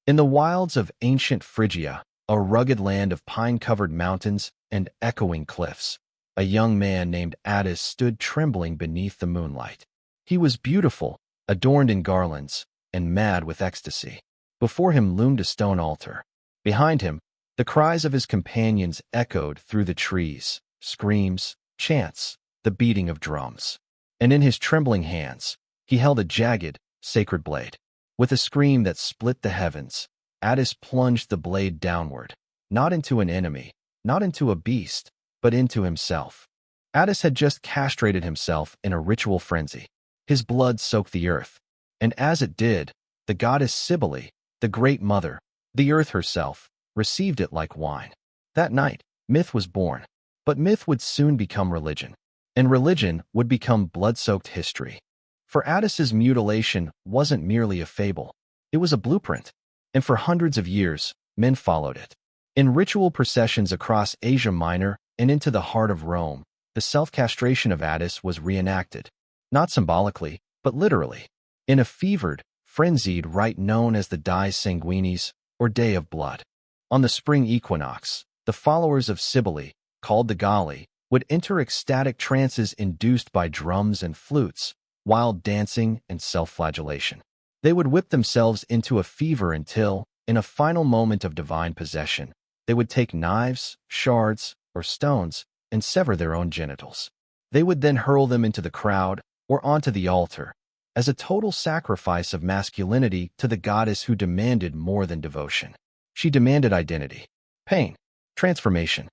In the wilds of ancient Phrygia, a rugged land of pine-covered mountains and echoing cliffs, a young man named Attis stood trembling beneath the moonlight. He was beautiful, adorned in garlands, and mad with ecstasy. Before him loomed a stone altar. Behind him, the cries of his companions echoed through the trees, screams, chants, the beating of drums. And in his trembling hands, he held a jagged, sacred blade. With a scream that split the heavens, Attis plunged the blade downward, not into an enemy, not into a beast, but into himself. Attis had just castrated himself in a ritual frenzy. His blood soaked the earth, and as it did, the goddess Cybele, the great mother, the earth herself, received it like wine. That night, myth was born, but myth would soon become religion, and religion would become blood-soaked history. For Attis's mutilation wasn't merely a fable, it was a blueprint, and for hundreds of years, men followed it. In ritual processions across Asia Minor and into the heart of Rome, the self-castration of Attis was reenacted, not symbolically, but literally, in a fevered, frenzied rite known as the Dies Sanguinis, or Day of Blood. On the spring equinox, the followers of Cybele, called the Galli, would enter ecstatic trances induced by drums and flutes, wild dancing and self-flagellation. They would whip themselves into a fever until, in a final moment of divine possession, they would take knives, shards, or stones and sever their own genitals. They would then hurl them into the crowd or onto the altar, as a total sacrifice of masculinity to the goddess who demanded more than devotion. She demanded identity, pain, transformation.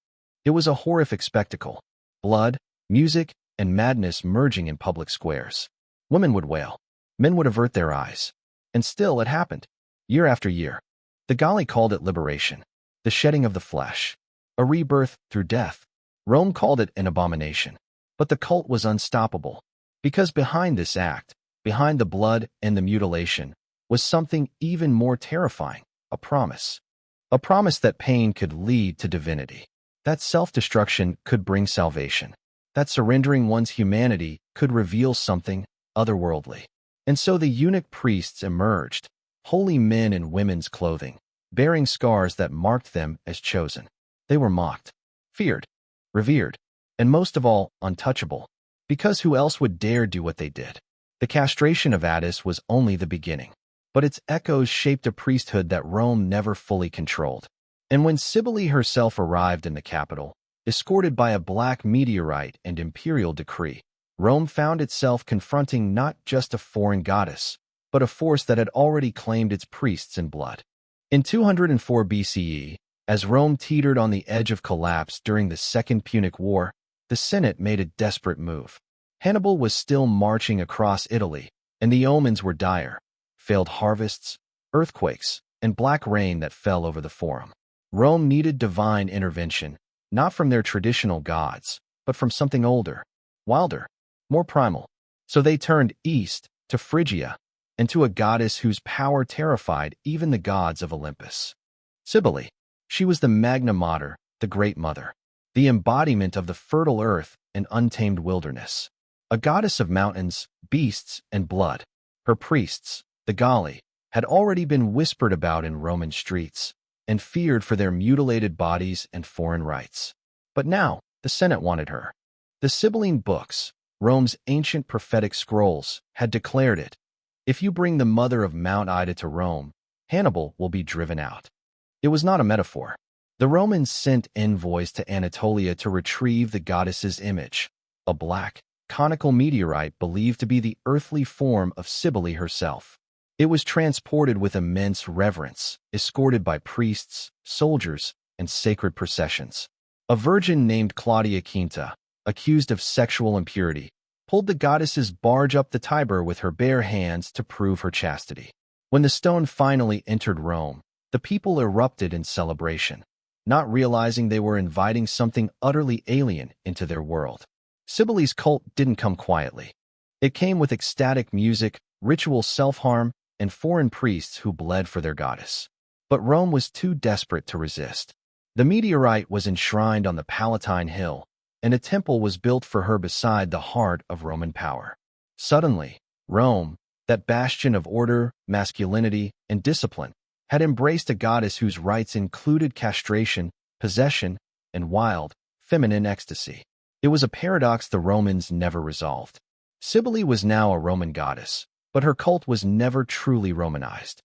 It was a horrific spectacle. Blood, music, and madness merging in public squares. Women would wail. Men would avert their eyes. And still it happened, year after year. The Galli called it liberation, the shedding of the flesh, a rebirth through death. Rome called it an abomination. But the cult was unstoppable, because behind this act, behind the blood and the mutilation, was something even more terrifying, a promise. A promise that pain could lead to divinity, that self-destruction could bring salvation, that surrendering one's humanity could reveal something otherworldly. And so the eunuch priests emerged, holy men in women's clothing, bearing scars that marked them as chosen. They were mocked, feared, revered, and most of all, untouchable, because who else would dare do what they did? The castration of Attis was only the beginning, but its echoes shaped a priesthood that Rome never fully controlled. And when Cybele herself arrived in the capital, escorted by a black meteorite and imperial decree, Rome found itself confronting not just a foreign goddess, but a force that had already claimed its priests in blood. In 204 BCE, as Rome teetered on the edge of collapse during the Second Punic War, the Senate made a desperate move. Hannibal was still marching across Italy, and the omens were dire: failed harvests, earthquakes, and black rain that fell over the Forum. Rome needed divine intervention, not from their traditional gods, but from something older, wilder, more primal. So they turned east, to Phrygia, and to a goddess whose power terrified even the gods of Olympus. Cybele. She was the Magna Mater, the Great Mother, the embodiment of the fertile earth and untamed wilderness. A goddess of mountains, beasts, and blood. Her priests, the Galli, had already been whispered about in Roman streets, and feared for their mutilated bodies and foreign rites. But now, the Senate wanted her. The Sibylline books, Rome's ancient prophetic scrolls, had declared it: if you bring the mother of Mount Ida to Rome, Hannibal will be driven out. It was not a metaphor. The Romans sent envoys to Anatolia to retrieve the goddess's image, a black, conical meteorite believed to be the earthly form of Cybele herself. It was transported with immense reverence, escorted by priests, soldiers, and sacred processions. A virgin named Claudia Quinta, accused of sexual impurity, pulled the goddess's barge up the Tiber with her bare hands to prove her chastity. When the stone finally entered Rome, the people erupted in celebration, not realizing they were inviting something utterly alien into their world. Cybele's cult didn't come quietly. It came with ecstatic music, ritual self-harm, and foreign priests who bled for their goddess. But Rome was too desperate to resist. The meteorite was enshrined on the Palatine Hill, and a temple was built for her beside the heart of Roman power. Suddenly, Rome, that bastion of order, masculinity, and discipline, had embraced a goddess whose rites included castration, possession, and wild, feminine ecstasy. It was a paradox the Romans never resolved. Cybele was now a Roman goddess, but her cult was never truly Romanized.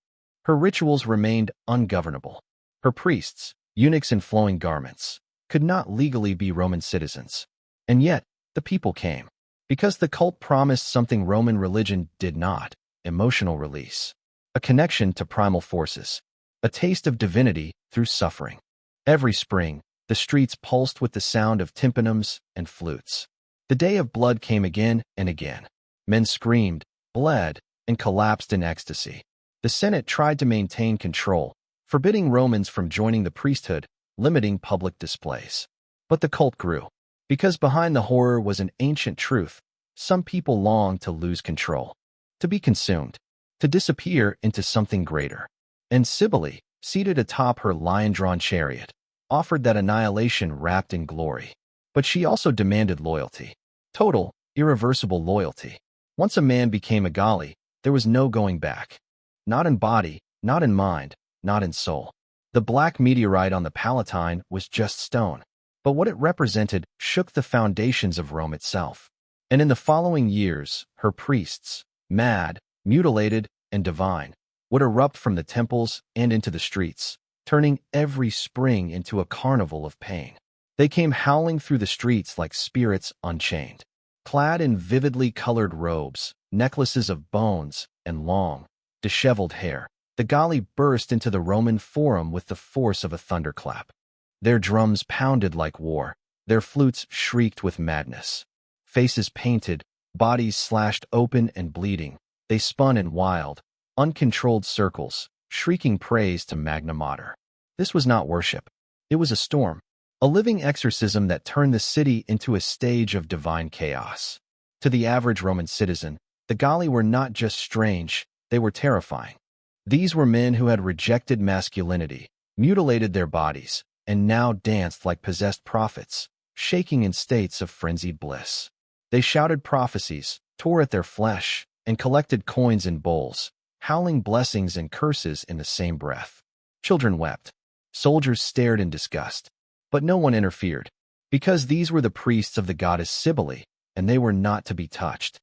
Her rituals remained ungovernable. Her priests, eunuchs in flowing garments, could not legally be Roman citizens. And yet, the people came. Because the cult promised something Roman religion did not: emotional release, a connection to primal forces, a taste of divinity through suffering. Every spring, the streets pulsed with the sound of tympanums and flutes. The day of blood came again and again. Men screamed, bled, and collapsed in ecstasy. The Senate tried to maintain control, forbidding Romans from joining the priesthood, limiting public displays. But the cult grew. Because behind the horror was an ancient truth: some people longed to lose control, to be consumed, to disappear into something greater. And Cybele, seated atop her lion-drawn chariot, offered that annihilation wrapped in glory. But she also demanded loyalty. Total, irreversible loyalty. Once a man became a Galli, there was no going back. Not in body, not in mind, not in soul. The black meteorite on the Palatine was just stone, but what it represented shook the foundations of Rome itself. And in the following years, her priests, mad, mutilated, and divine, would erupt from the temples and into the streets, turning every spring into a carnival of pain. They came howling through the streets like spirits unchained. Clad in vividly colored robes, necklaces of bones, and long, disheveled hair, the Galli burst into the Roman Forum with the force of a thunderclap. Their drums pounded like war, their flutes shrieked with madness. Faces painted, bodies slashed open and bleeding, they spun in wild, uncontrolled circles, shrieking praise to Magna Mater. This was not worship. It was a storm, a living exorcism that turned the city into a stage of divine chaos. To the average Roman citizen, the Galli were not just strange, they were terrifying. These were men who had rejected masculinity, mutilated their bodies, and now danced like possessed prophets, shaking in states of frenzied bliss. They shouted prophecies, tore at their flesh, and collected coins in bowls, howling blessings and curses in the same breath. Children wept. Soldiers stared in disgust. But no one interfered, because these were the priests of the goddess Cybele, and they were not to be touched.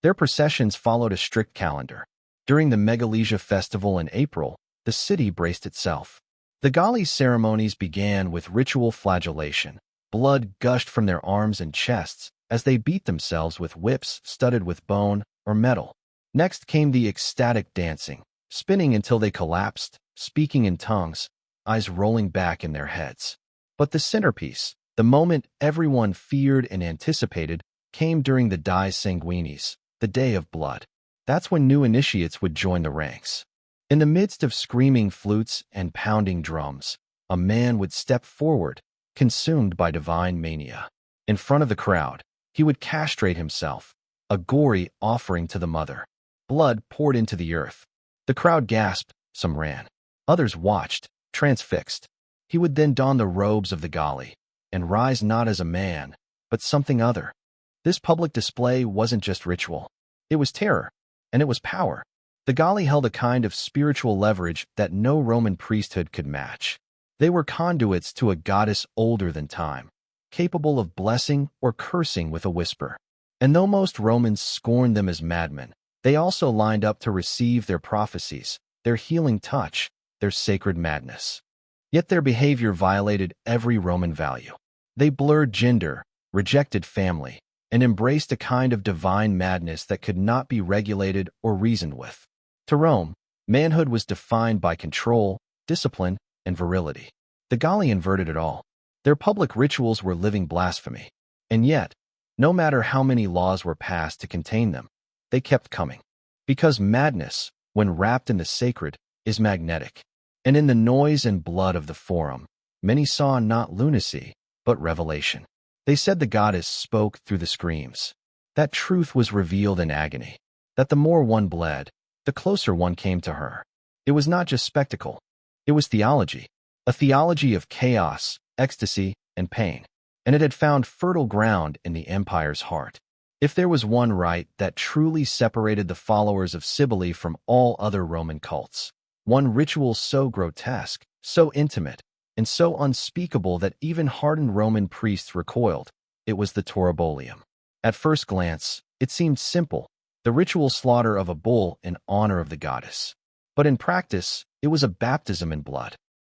Their processions followed a strict calendar. During the Megalesia festival in April, the city braced itself. The Galli ceremonies began with ritual flagellation. Blood gushed from their arms and chests as they beat themselves with whips studded with bone or metal. Next came the ecstatic dancing, spinning until they collapsed, speaking in tongues, eyes rolling back in their heads. But the centerpiece, the moment everyone feared and anticipated, came during the Dies Sanguinis, the Day of Blood. That's when new initiates would join the ranks. In the midst of screaming flutes and pounding drums, a man would step forward, consumed by divine mania. In front of the crowd, he would castrate himself, a gory offering to the mother. Blood poured into the earth. The crowd gasped, some ran. Others watched, transfixed. He would then don the robes of the Galli, and rise not as a man, but something other. This public display wasn't just ritual. It was terror, and it was power. The Galli held a kind of spiritual leverage that no Roman priesthood could match. They were conduits to a goddess older than time, capable of blessing or cursing with a whisper. And though most Romans scorned them as madmen, they also lined up to receive their prophecies, their healing touch, their sacred madness. Yet their behavior violated every Roman value. They blurred gender, rejected family, and embraced a kind of divine madness that could not be regulated or reasoned with. To Rome, manhood was defined by control, discipline, and virility. The Galli inverted it all. Their public rituals were living blasphemy. And yet, no matter how many laws were passed to contain them, they kept coming. Because madness, when wrapped in the sacred, is magnetic. And in the noise and blood of the Forum, many saw not lunacy, but revelation. They said the goddess spoke through the screams. That truth was revealed in agony. That the more one bled, the closer one came to her. It was not just spectacle. It was theology. A theology of chaos, ecstasy, and pain. And it had found fertile ground in the empire's heart. If there was one rite that truly separated the followers of Cybele from all other Roman cults, One ritual so grotesque, so intimate, and so unspeakable that even hardened Roman priests recoiled. It was the Toribolium. At first glance, it seemed simple, the ritual slaughter of a bull in honor of the goddess. But in practice, it was a baptism in blood,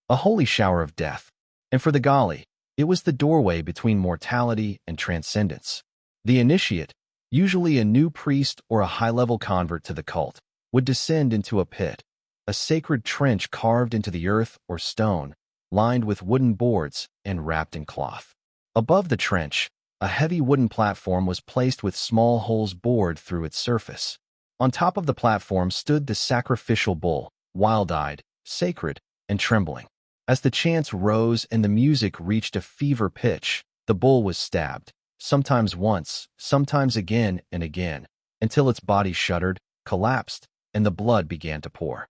a holy shower of death. And for the Galli, it was the doorway between mortality and transcendence. The initiate, usually a new priest or a high-level convert to the cult, would descend into a pit, a sacred trench carved into the earth or stone, lined with wooden boards and wrapped in cloth. Above the trench, a heavy wooden platform was placed with small holes bored through its surface. On top of the platform stood the sacrificial bull, wild-eyed, sacred, and trembling. As the chants rose and the music reached a fever pitch, the bull was stabbed, sometimes once, sometimes again and again, until its body shuddered, collapsed, and the blood began to pour.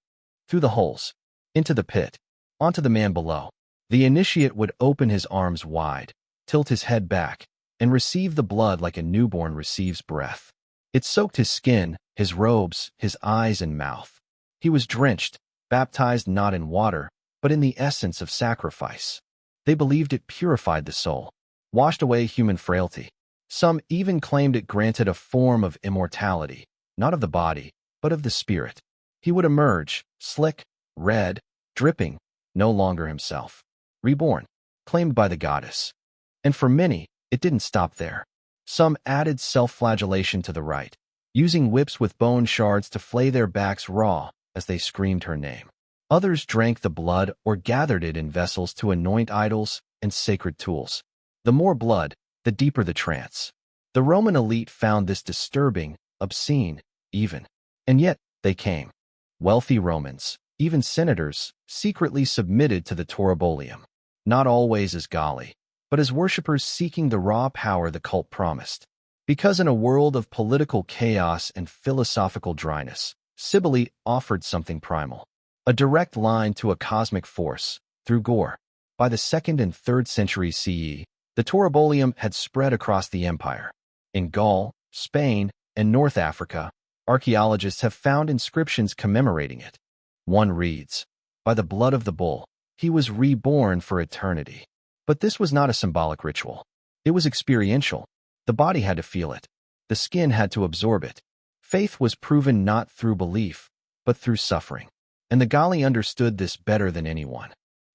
Through the holes, into the pit, onto the man below. The initiate would open his arms wide, tilt his head back, and receive the blood like a newborn receives breath. It soaked his skin, his robes, his eyes and mouth. He was drenched, baptized not in water, but in the essence of sacrifice. They believed it purified the soul, washed away human frailty. Some even claimed it granted a form of immortality, not of the body, but of the spirit. He would emerge, slick, red, dripping, no longer himself. Reborn, claimed by the goddess. And for many, it didn't stop there. Some added self-flagellation to the rite, using whips with bone shards to flay their backs raw as they screamed her name. Others drank the blood or gathered it in vessels to anoint idols and sacred tools. The more blood, the deeper the trance. The Roman elite found this disturbing, obscene, even. And yet, they came. Wealthy Romans, even senators, secretly submitted to the Toribolium. Not always as Galli, but as worshippers seeking the raw power the cult promised. Because in a world of political chaos and philosophical dryness, Cybele offered something primal. A direct line to a cosmic force, through gore. By the 2nd and 3rd centuries CE, the Toribolium had spread across the empire. In Gaul, Spain, and North Africa, archaeologists have found inscriptions commemorating it. One reads, "By the blood of the bull, he was reborn for eternity." But this was not a symbolic ritual. It was experiential. The body had to feel it. The skin had to absorb it. Faith was proven not through belief, but through suffering. And the Galli understood this better than anyone.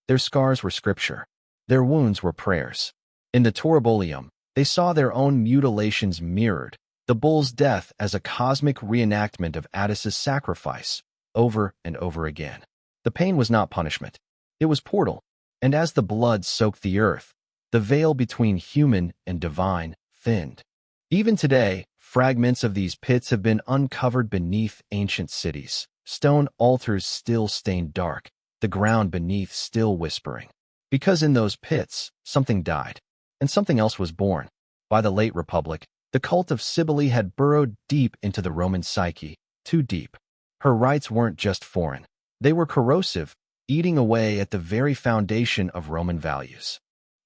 Their scars were scripture. Their wounds were prayers. In the Toribolium, they saw their own mutilations mirrored, the bull's death as a cosmic reenactment of Attis's sacrifice, over and over again. The pain was not punishment. It was portal. And as the blood soaked the earth, the veil between human and divine thinned. Even today, fragments of these pits have been uncovered beneath ancient cities. Stone altars still stained dark, the ground beneath still whispering. Because in those pits, something died, and something else was born. By the late Republic, the cult of Cybele had burrowed deep into the Roman psyche, too deep. Her rites weren't just foreign. They were corrosive, eating away at the very foundation of Roman values.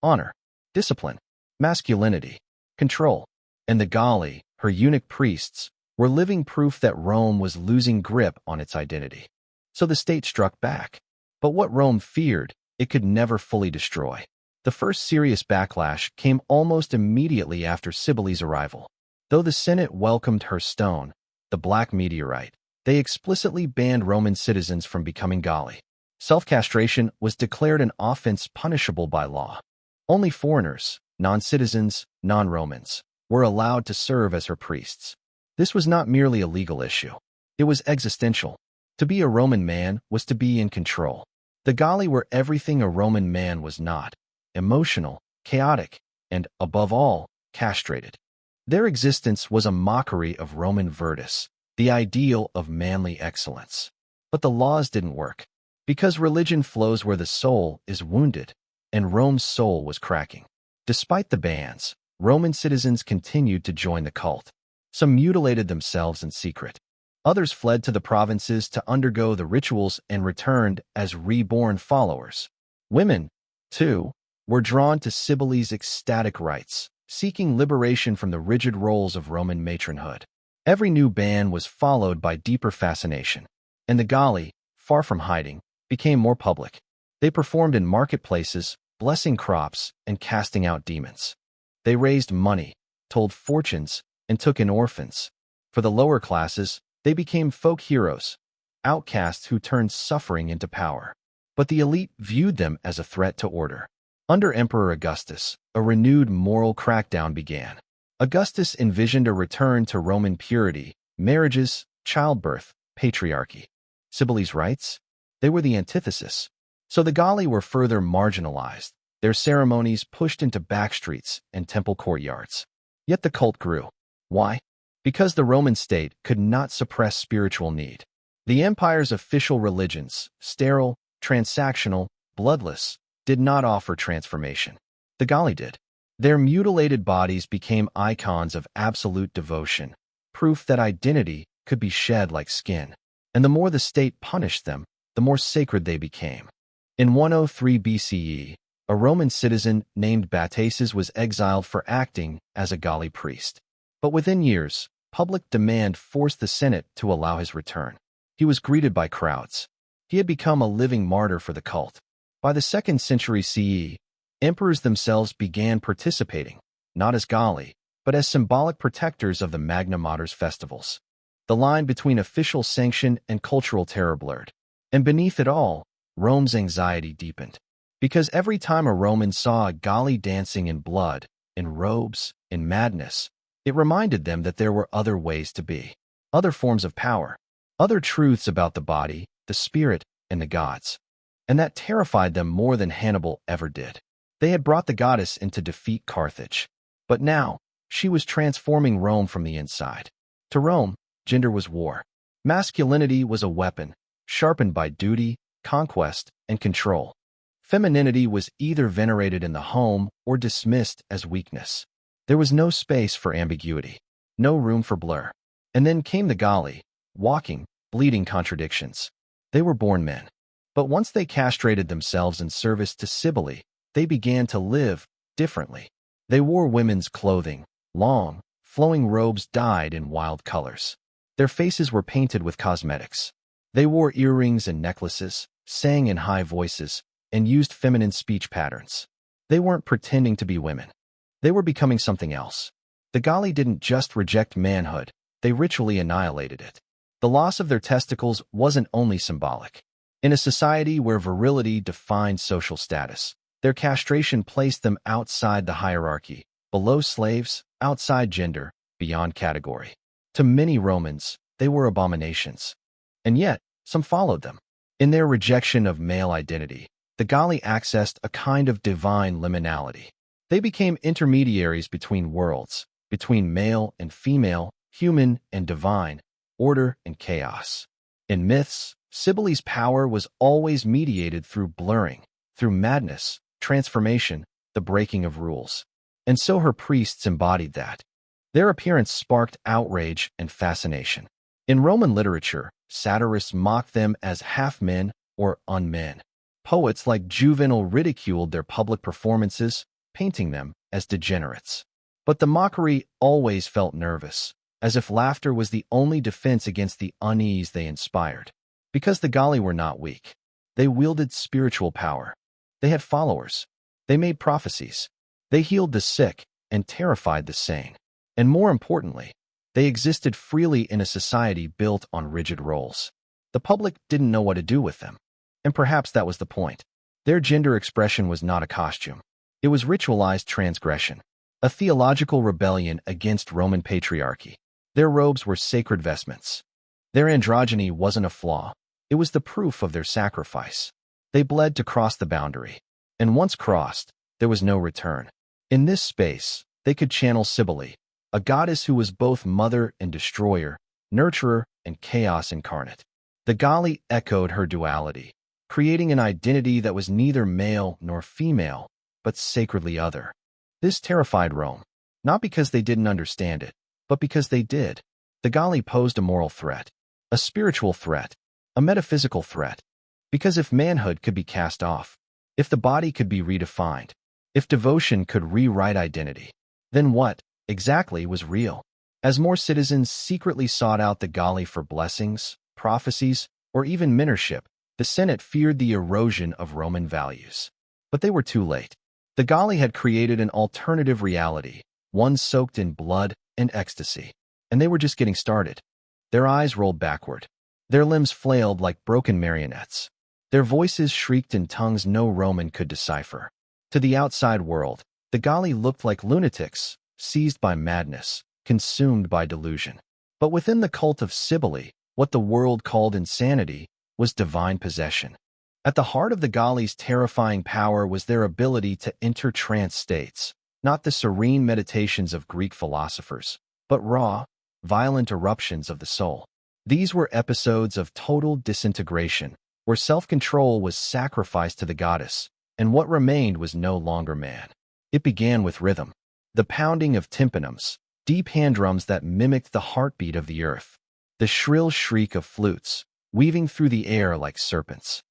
Honor, discipline, masculinity, control. And the Galli, her eunuch priests, were living proof that Rome was losing grip on its identity. So the state struck back. But what Rome feared, it could never fully destroy. The first serious backlash came almost immediately after Cybele's arrival. Though the Senate welcomed her stone, the black meteorite, they explicitly banned Roman citizens from becoming Galli. Self-castration was declared an offense punishable by law. Only foreigners, non-citizens, non-Romans, were allowed to serve as her priests. This was not merely a legal issue. It was existential. To be a Roman man was to be in control. The Galli were everything a Roman man was not: emotional, chaotic, and, above all, castrated. Their existence was a mockery of Roman virtus, the ideal of manly excellence. But the laws didn't work. Because religion flows where the soul is wounded, and Rome's soul was cracking. Despite the bans, Roman citizens continued to join the cult. Some mutilated themselves in secret. Others fled to the provinces to undergo the rituals and returned as reborn followers. Women, too, were drawn to Cybele's ecstatic rites, seeking liberation from the rigid roles of Roman matronhood. Every new ban was followed by deeper fascination, and the Galli, far from hiding, became more public. They performed in marketplaces, blessing crops and casting out demons. They raised money, told fortunes, and took in orphans. For the lower classes, they became folk heroes, outcasts who turned suffering into power. But the elite viewed them as a threat to order. Under Emperor Augustus, a renewed moral crackdown began. Augustus envisioned a return to Roman purity, marriages, childbirth, patriarchy. Cybele's rites? They were the antithesis. So the Galli were further marginalized, their ceremonies pushed into backstreets and temple courtyards. Yet the cult grew. Why? Because the Roman state could not suppress spiritual need. The empire's official religions, sterile, transactional, bloodless, did not offer transformation. The Galli did. Their mutilated bodies became icons of absolute devotion, proof that identity could be shed like skin. And the more the state punished them, the more sacred they became. In 103 BCE, a Roman citizen named Batases was exiled for acting as a Galli priest. But within years, public demand forced the Senate to allow his return. He was greeted by crowds. He had become a living martyr for the cult. By the 2nd century CE, emperors themselves began participating, not as Galli, but as symbolic protectors of the Magna Mater's festivals. The line between official sanction and cultural terror blurred. And beneath it all, Rome's anxiety deepened. Because every time a Roman saw a Galli dancing in blood, in robes, in madness, it reminded them that there were other ways to be, other forms of power, other truths about the body, the spirit, and the gods. And that terrified them more than Hannibal ever did. They had brought the goddess in to defeat Carthage. But now, she was transforming Rome from the inside. To Rome, gender was war. Masculinity was a weapon, sharpened by duty, conquest, and control. Femininity was either venerated in the home or dismissed as weakness. There was no space for ambiguity, no room for blur. And then came the Galli, walking, bleeding contradictions. They were born men. But once they castrated themselves in service to Cybele, they began to live differently. They wore women's clothing, long, flowing robes dyed in wild colors. Their faces were painted with cosmetics. They wore earrings and necklaces, sang in high voices, and used feminine speech patterns. They weren't pretending to be women. They were becoming something else. The Galli didn't just reject manhood, they ritually annihilated it. The loss of their testicles wasn't only symbolic. In a society where virility defined social status, their castration placed them outside the hierarchy, below slaves, outside gender, beyond category. To many Romans, they were abominations. And yet, some followed them. In their rejection of male identity, the Galli accessed a kind of divine liminality. They became intermediaries between worlds, between male and female, human and divine, order and chaos. In myths, Cybele's power was always mediated through blurring, through madness, transformation, the breaking of rules. And so her priests embodied that. Their appearance sparked outrage and fascination. In Roman literature, satirists mocked them as half-men or unmen. Poets like Juvenal ridiculed their public performances, painting them as degenerates. But the mockery always felt nervous, as if laughter was the only defense against the unease they inspired. Because the Galli were not weak. They wielded spiritual power. They had followers. They made prophecies. They healed the sick and terrified the sane. And more importantly, they existed freely in a society built on rigid roles. The public didn't know what to do with them. And perhaps that was the point. Their gender expression was not a costume. It was ritualized transgression, a theological rebellion against Roman patriarchy. Their robes were sacred vestments. Their androgyny wasn't a flaw. It was the proof of their sacrifice. They bled to cross the boundary. And once crossed, there was no return. In this space, they could channel Cybele, a goddess who was both mother and destroyer, nurturer and chaos incarnate. The Galli echoed her duality, creating an identity that was neither male nor female, but sacredly other. This terrified Rome, not because they didn't understand it, but because they did. The Galli posed a moral threat, a spiritual threat, a metaphysical threat. Because if manhood could be cast off, if the body could be redefined, if devotion could rewrite identity, then what exactly was real? As more citizens secretly sought out the Galli for blessings, prophecies, or even mentorship, The Senate feared the erosion of Roman values. But they were too late. The Galli had created an alternative reality, one soaked in blood and ecstasy. And they were just getting started. Their eyes rolled backward. Their limbs flailed like broken marionettes. Their voices shrieked in tongues no Roman could decipher. To the outside world, the Galli looked like lunatics, seized by madness, consumed by delusion. But within the cult of Cybele, what the world called insanity was divine possession. At the heart of the Galli's terrifying power was their ability to enter trance states, not the serene meditations of Greek philosophers, but raw, violent eruptions of the soul. These were episodes of total disintegration, where self-control was sacrificed to the goddess, and what remained was no longer man. It began with rhythm, the pounding of tympanums, deep hand drums that mimicked the heartbeat of the earth, the shrill shriek of flutes, weaving through the air like serpents.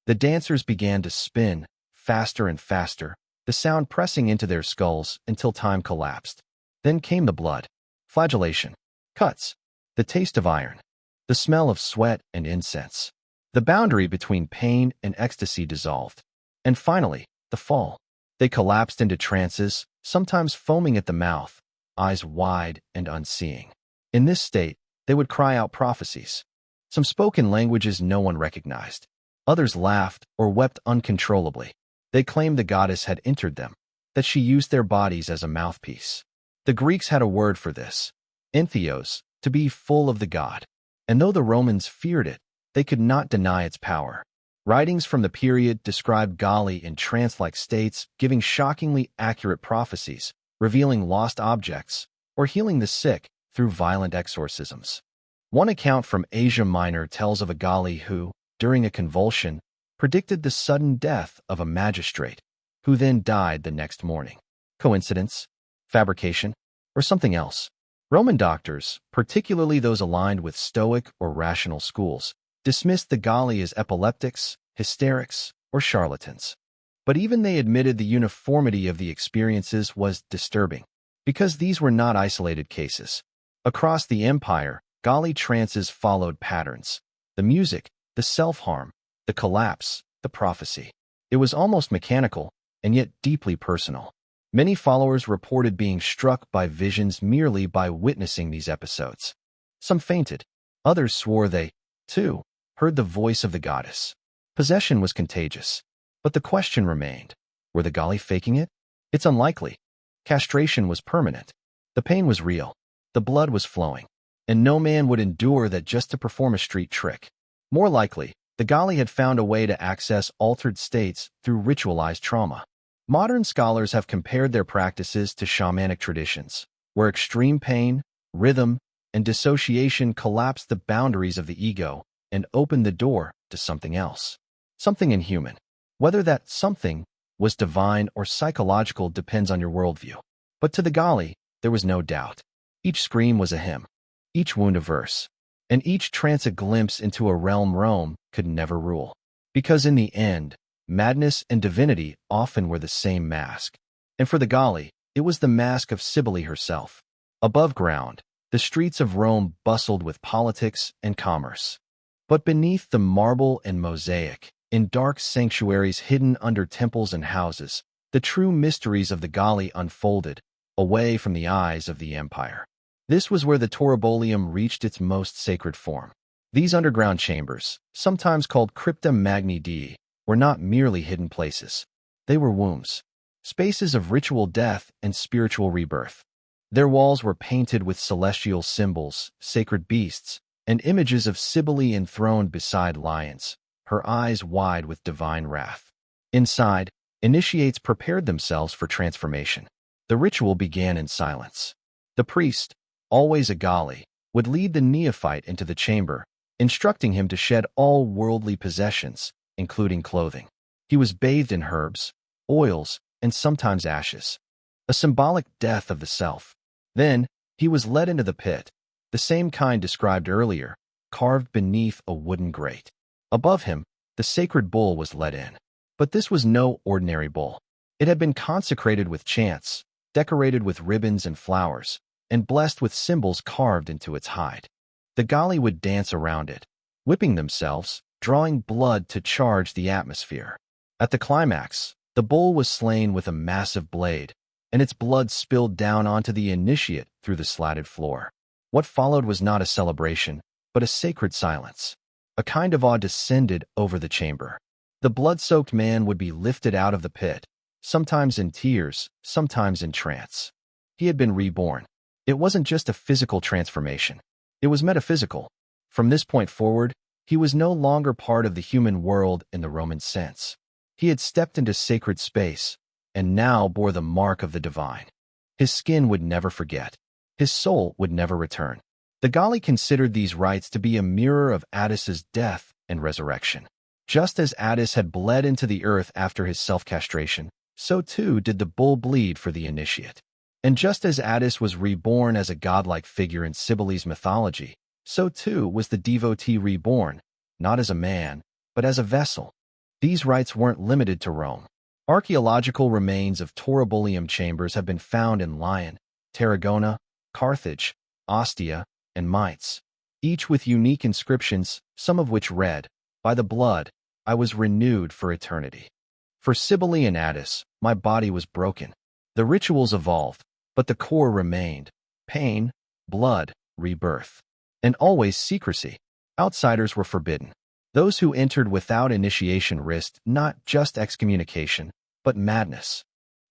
The dancers began to spin, faster and faster, the sound pressing into their skulls until time collapsed. Then came the blood, flagellation, cuts, the taste of iron, the smell of sweat and incense. The boundary between pain and ecstasy dissolved. And finally, the fall. They collapsed into trances, sometimes foaming at the mouth, eyes wide and unseeing. In this state, they would cry out prophecies. Some spoke in languages no one recognized. Others laughed or wept uncontrollably. They claimed the goddess had entered them, that she used their bodies as a mouthpiece. The Greeks had a word for this, entheos, to be full of the god. And though the Romans feared it, they could not deny its power. Writings from the period described Galli in trance-like states, giving shockingly accurate prophecies, revealing lost objects, or healing the sick through violent exorcisms. One account from Asia Minor tells of a Galli who, during a convulsion, predicted the sudden death of a magistrate, who then died the next morning. Coincidence? Fabrication? Or something else? Roman doctors, particularly those aligned with Stoic or rational schools, dismissed the Galli as epileptics, hysterics, or charlatans. But even they admitted the uniformity of the experiences was disturbing, because these were not isolated cases. Across the empire, Galli trances followed patterns. The music, the self-harm, the collapse, the prophecy. It was almost mechanical, and yet deeply personal. Many followers reported being struck by visions merely by witnessing these episodes. Some fainted. Others swore they, too, heard the voice of the goddess. Possession was contagious. But the question remained, were the Galli faking it? It's unlikely. Castration was permanent. The pain was real. The blood was flowing. And no man would endure that just to perform a street trick. More likely, the Galli had found a way to access altered states through ritualized trauma. Modern scholars have compared their practices to shamanic traditions, where extreme pain, rhythm, and dissociation collapse the boundaries of the ego and open the door to something else, something inhuman. Whether that something was divine or psychological depends on your worldview. But to the Galli, there was no doubt. Each scream was a hymn, each wound a verse, and each trance a glimpse into a realm Rome could never rule. Because in the end, madness and divinity often were the same mask. And for the Galli, it was the mask of Cybele herself. Above ground, the streets of Rome bustled with politics and commerce. But beneath the marble and mosaic, in dark sanctuaries hidden under temples and houses, the true mysteries of the Galli unfolded, away from the eyes of the empire. This was where the Toribolium reached its most sacred form. These underground chambers, sometimes called Crypta Magni Dei, were not merely hidden places. They were wombs, spaces of ritual death and spiritual rebirth. Their walls were painted with celestial symbols, sacred beasts, and images of Cybele enthroned beside lions, her eyes wide with divine wrath. Inside, initiates prepared themselves for transformation. The ritual began in silence. The priest, always a Galli, would lead the neophyte into the chamber, instructing him to shed all worldly possessions, including clothing. He was bathed in herbs, oils, and sometimes ashes, a symbolic death of the self. Then, he was led into the pit, the same kind described earlier, carved beneath a wooden grate. Above him, the sacred bull was let in. But this was no ordinary bull. It had been consecrated with chants, decorated with ribbons and flowers, and blessed with symbols carved into its hide. The Galli would dance around it, whipping themselves, drawing blood to charge the atmosphere. At the climax, the bull was slain with a massive blade, and its blood spilled down onto the initiate through the slatted floor. What followed was not a celebration, but a sacred silence. A kind of awe descended over the chamber. The blood-soaked man would be lifted out of the pit, sometimes in tears, sometimes in trance. He had been reborn. It wasn't just a physical transformation. It was metaphysical. From this point forward, he was no longer part of the human world in the Roman sense. He had stepped into sacred space, and now bore the mark of the divine. His skin would never forget. His soul would never return. The Galli considered these rites to be a mirror of Attis's death and resurrection. Just as Attis had bled into the earth after his self-castration, so too did the bull bleed for the initiate. And just as Attis was reborn as a godlike figure in Cybele's mythology, so too was the devotee reborn, not as a man, but as a vessel. These rites weren't limited to Rome. Archaeological remains of Taurobolium chambers have been found in Lyon, Tarragona, Carthage, Ostia, and Mainz, each with unique inscriptions, some of which read, "By the blood, I was renewed for eternity." For Cybele and Attis, my body was broken. The rituals evolved, but the core remained: pain, blood, rebirth. And always secrecy. Outsiders were forbidden. Those who entered without initiation risked not just excommunication, but madness.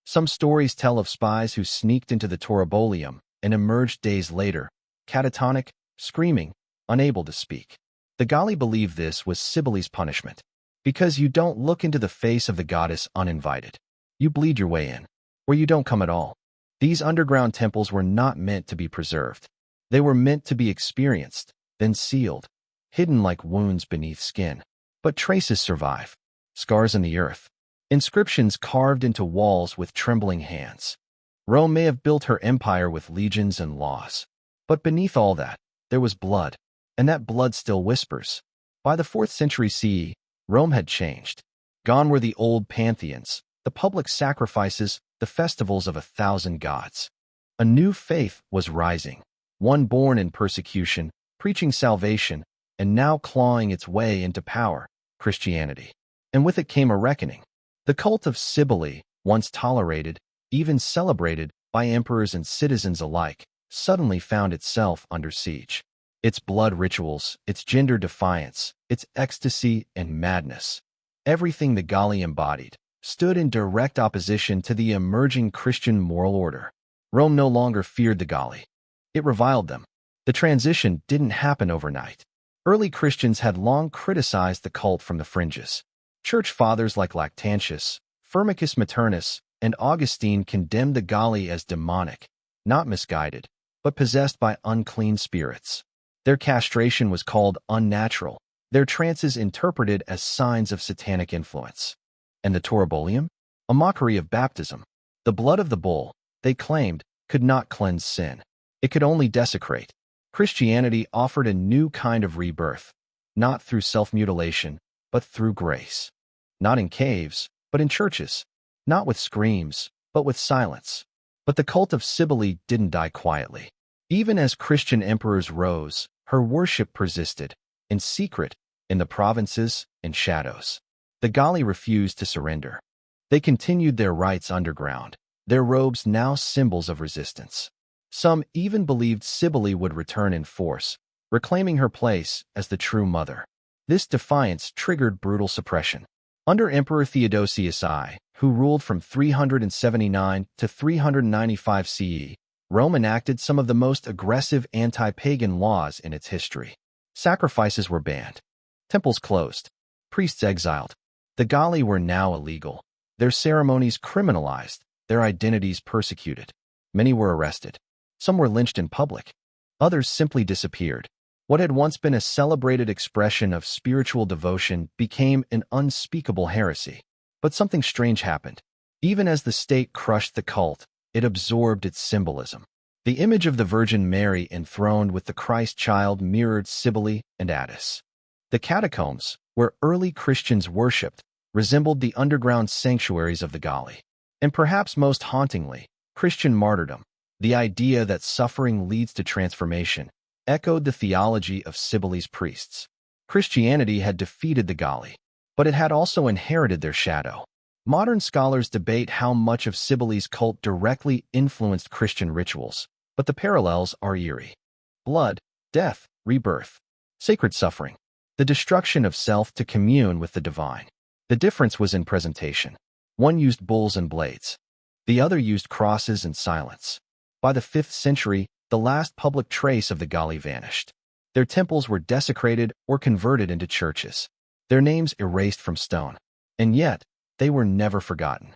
Some stories tell of spies who sneaked into the Taurobolium and emerged days later, catatonic, screaming, unable to speak. The Galli believed this was Cybele's punishment. Because you don't look into the face of the goddess uninvited. You bleed your way in, or you don't come at all. These underground temples were not meant to be preserved. They were meant to be experienced, then sealed, hidden like wounds beneath skin. But traces survive. Scars in the earth. Inscriptions carved into walls with trembling hands. Rome may have built her empire with legions and laws. But beneath all that, there was blood. And that blood still whispers. By the 4th century CE, Rome had changed. Gone were the old pantheons, the public sacrifices, the festivals of 1,000 gods. A new faith was rising. One born in persecution, preaching salvation, and now clawing its way into power, Christianity. And with it came a reckoning. The cult of Cybele, once tolerated, even celebrated by emperors and citizens alike, suddenly found itself under siege. Its blood rituals, its gender defiance, its ecstasy and madness, everything the Galli embodied, stood in direct opposition to the emerging Christian moral order. Rome no longer feared the Galli. It reviled them. The transition didn't happen overnight. Early Christians had long criticized the cult from the fringes. Church fathers like Lactantius, Firmicus Maternus, and Augustine condemned the Galli as demonic, not misguided, but possessed by unclean spirits. Their castration was called unnatural, their trances interpreted as signs of satanic influence. And the Taurobolium? A mockery of baptism. The blood of the bull, they claimed, could not cleanse sin. It could only desecrate. Christianity offered a new kind of rebirth, not through self-mutilation, but through grace. Not in caves, but in churches. Not with screams, but with silence. But the cult of Cybele didn't die quietly. Even as Christian emperors rose, her worship persisted, in secret, in the provinces, in shadows. The Galli refused to surrender. They continued their rites underground, their robes now symbols of resistance. Some even believed Cybele would return in force, reclaiming her place as the true mother. This defiance triggered brutal suppression. Under Emperor Theodosius I, who ruled from 379 to 395 CE, Rome enacted some of the most aggressive anti-pagan laws in its history. Sacrifices were banned. Temples closed. Priests exiled. The Galli were now illegal. Their ceremonies criminalized, their identities persecuted. Many were arrested. Some were lynched in public. Others simply disappeared. What had once been a celebrated expression of spiritual devotion became an unspeakable heresy. But something strange happened. Even as the state crushed the cult, it absorbed its symbolism. The image of the Virgin Mary enthroned with the Christ child mirrored Cybele and Attis. The catacombs, where early Christians worshipped, resembled the underground sanctuaries of the Galli. And perhaps most hauntingly, Christian martyrdom, the idea that suffering leads to transformation, echoed the theology of Cybele's priests. Christianity had defeated the Galli, but it had also inherited their shadow. Modern scholars debate how much of Cybele's cult directly influenced Christian rituals, but the parallels are eerie. Blood, death, rebirth, sacred suffering, the destruction of self to commune with the divine. The difference was in presentation. One used bulls and blades. The other used crosses and silence. By the 5th century, the last public trace of the Galli vanished. Their temples were desecrated or converted into churches, their names erased from stone. And yet, they were never forgotten.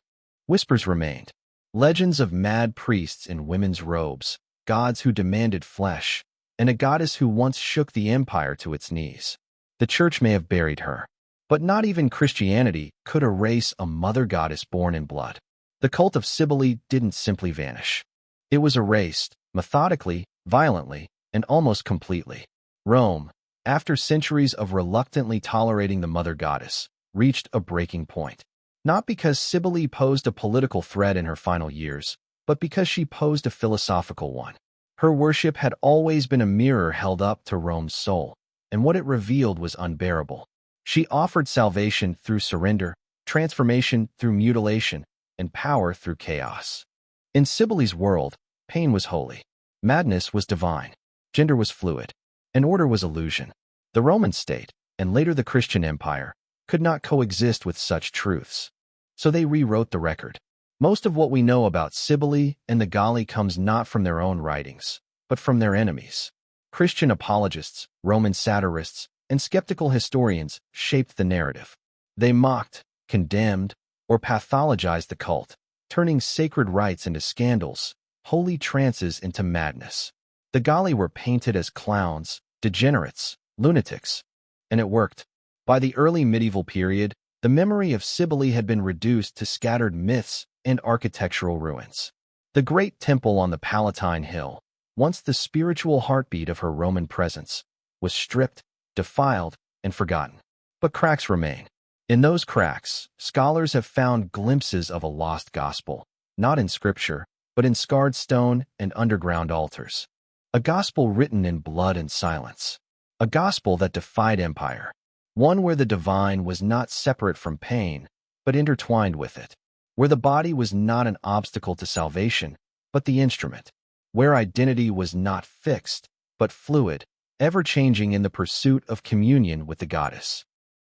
Whispers remained. Legends of mad priests in women's robes, gods who demanded flesh, and a goddess who once shook the empire to its knees. The church may have buried her, but not even Christianity could erase a mother goddess born in blood. The cult of Cybele didn't simply vanish. It was erased, methodically, violently, and almost completely. Rome, after centuries of reluctantly tolerating the mother goddess, reached a breaking point. Not because Cybele posed a political threat in her final years, but because she posed a philosophical one. Her worship had always been a mirror held up to Rome's soul, and what it revealed was unbearable. She offered salvation through surrender, transformation through mutilation, and power through chaos. In Cybele's world, pain was holy, madness was divine, gender was fluid, and order was illusion. The Roman state, and later the Christian Empire, could not coexist with such truths. So they rewrote the record. Most of what we know about Cybele and the Galli comes not from their own writings, but from their enemies. Christian apologists, Roman satirists, and skeptical historians shaped the narrative. They mocked, condemned, or pathologized the cult, turning sacred rites into scandals, holy trances into madness. The Galli were painted as clowns, degenerates, lunatics. And it worked. By the early medieval period, the memory of Cybele had been reduced to scattered myths and architectural ruins. The great temple on the Palatine Hill, once the spiritual heartbeat of her Roman presence, was stripped, defiled, and forgotten. But cracks remain. In those cracks, scholars have found glimpses of a lost gospel, not in scripture, but in scarred stone and underground altars. A gospel written in blood and silence. A gospel that defied empire. One where the divine was not separate from pain, but intertwined with it. Where the body was not an obstacle to salvation, but the instrument. Where identity was not fixed, but fluid, ever-changing in the pursuit of communion with the goddess.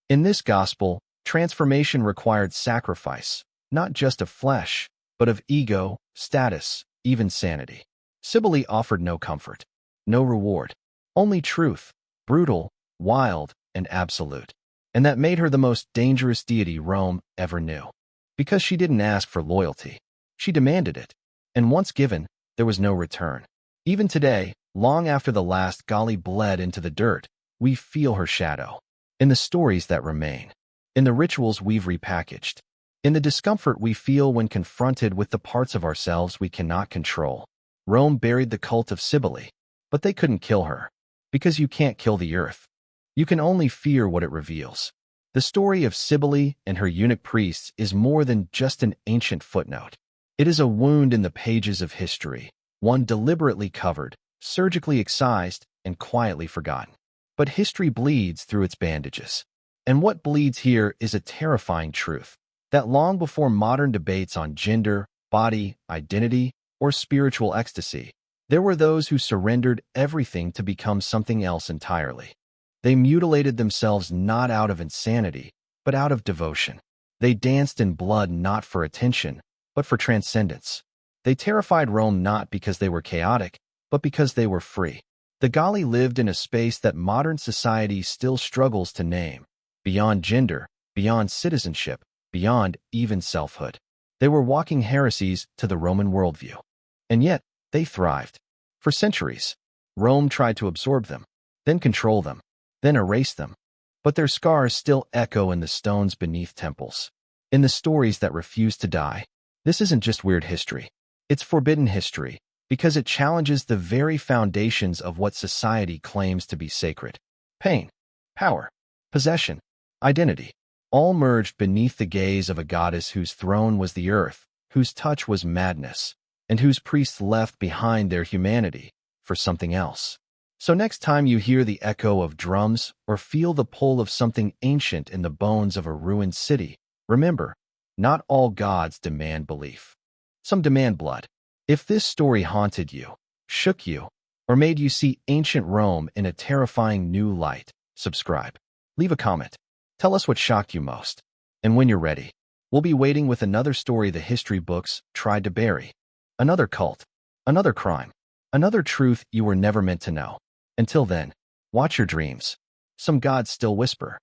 In this gospel, transformation required sacrifice, not just of flesh, but of ego, status, even sanity. Cybele offered no comfort, no reward, only truth, brutal, wild, and absolute. And that made her the most dangerous deity Rome ever knew. Because she didn't ask for loyalty. She demanded it. And once given, there was no return. Even today, long after the last Galli bled into the dirt, we feel her shadow. In the stories that remain. In the rituals we've repackaged. In the discomfort we feel when confronted with the parts of ourselves we cannot control. Rome buried the cult of Cybele, but they couldn't kill her. Because you can't kill the earth. You can only fear what it reveals. The story of Cybele and her eunuch priests is more than just an ancient footnote. It is a wound in the pages of history, one deliberately covered, surgically excised, and quietly forgotten. But history bleeds through its bandages. And what bleeds here is a terrifying truth, that long before modern debates on gender, body, identity, or spiritual ecstasy, there were those who surrendered everything to become something else entirely. They mutilated themselves not out of insanity, but out of devotion. They danced in blood not for attention, but for transcendence. They terrified Rome not because they were chaotic, but because they were free. The Galli lived in a space that modern society still struggles to name, beyond gender, beyond citizenship, beyond even selfhood. They were walking heresies to the Roman worldview. And yet, they thrived. For centuries, Rome tried to absorb them, then control them, then erase them. But their scars still echo in the stones beneath temples, in the stories that refuse to die. This isn't just weird history. It's forbidden history, because it challenges the very foundations of what society claims to be sacred. Pain, power, possession, identity, all merged beneath the gaze of a goddess whose throne was the earth, whose touch was madness, and whose priests left behind their humanity for something else. So next time you hear the echo of drums or feel the pull of something ancient in the bones of a ruined city, remember, not all gods demand belief. Some demand blood. If this story haunted you, shook you, or made you see ancient Rome in a terrifying new light, subscribe. Leave a comment. Tell us what shocked you most. And when you're ready, we'll be waiting with another story the history books tried to bury. Another cult. Another crime. Another truth you were never meant to know. Until then, watch your dreams. Some gods still whisper.